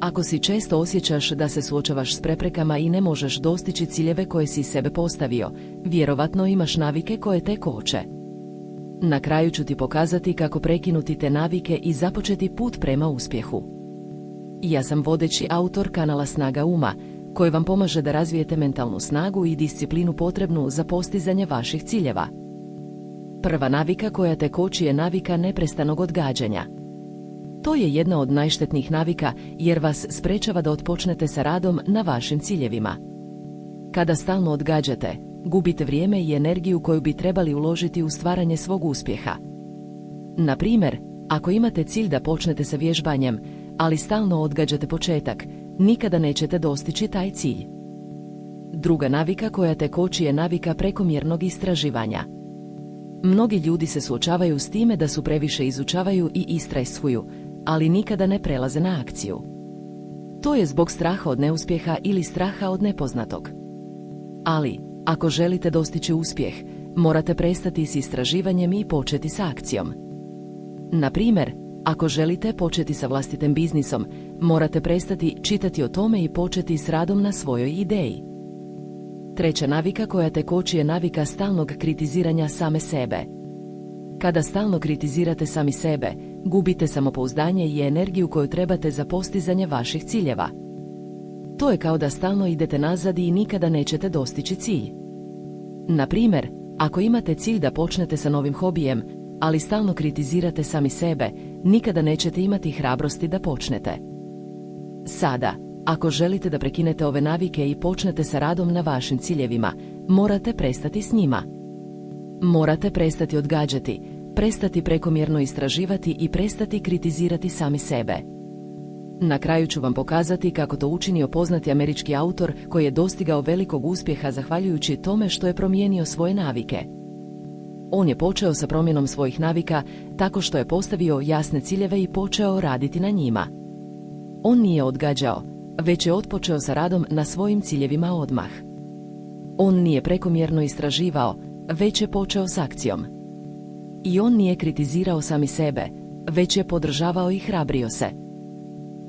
Ako si često osjećaš da se suočavaš s preprekama i ne možeš dostići ciljeve koje si sebe postavio, vjerovatno imaš navike koje te koče. Na kraju ću ti pokazati kako prekinuti te navike i započeti put prema uspjehu. Ja sam vodeći autor kanala Snaga uma, koji vam pomaže da razvijete mentalnu snagu i disciplinu potrebnu za postizanje vaših ciljeva. Prva navika koja te koči je navika neprestanog odgađanja. To je jedna od najštetnijih navika jer vas sprečava da otpočnete sa radom na vašim ciljevima. Kada stalno odgađate, gubite vrijeme i energiju koju bi trebali uložiti u stvaranje svog uspjeha. Na primjer, ako imate cilj da počnete sa vježbanjem, ali stalno odgađate početak, nikada nećete dostići taj cilj. Druga navika koja te koči je navika prekomjernog istraživanja. Mnogi ljudi se suočavaju s time da su previše izučavaju i istrajstvuju, ali nikada ne prelaze na akciju. To je zbog straha od neuspjeha ili straha od nepoznatog. Ali, ako želite dostići uspjeh, morate prestati s istraživanjem i početi sa akcijom. Na primjer, ako želite početi sa vlastitim biznisom, morate prestati čitati o tome i početi s radom na svojoj ideji. Treća navika koja te koči je navika stalnog kritiziranja same sebe. Kada stalno kritizirate sami sebe, gubite samopouzdanje i energiju koju trebate za postizanje vaših ciljeva. To je kao da stalno idete nazad i nikada nećete dostići cilj. Na primjer, ako imate cilj da počnete sa novim hobijem, ali stalno kritizirate sami sebe, nikada nećete imati hrabrosti da počnete. Sada, ako želite da prekinete ove navike i počnete sa radom na vašim ciljevima, morate prestati s njima. Morate prestati odgađati, prestati prekomjerno istraživati i prestati kritizirati sami sebe. Na kraju ću vam pokazati kako to učinio poznati američki autor koji je dostigao velikog uspjeha zahvaljujući tome što je promijenio svoje navike. On je počeo sa promjenom svojih navika tako što je postavio jasne ciljeve i počeo raditi na njima. On nije odgađao, već je otpočeo sa radom na svojim ciljevima odmah. On nije prekomjerno istraživao, već je počeo s akcijom. I on nije kritizirao sami sebe, već je podržavao i hrabrio se.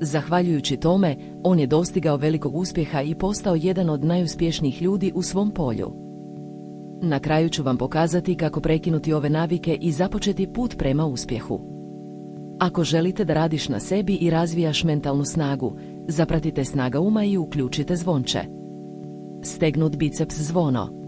Zahvaljujući tome, on je dostigao velikog uspjeha i postao jedan od najuspješnijih ljudi u svom polju. Na kraju ću vam pokazati kako prekinuti ove navike i započeti put prema uspjehu. Ako želite da radiš na sebi i razvijaš mentalnu snagu, zapratite Snaga uma i uključite zvonče. Stegnut biceps zvono.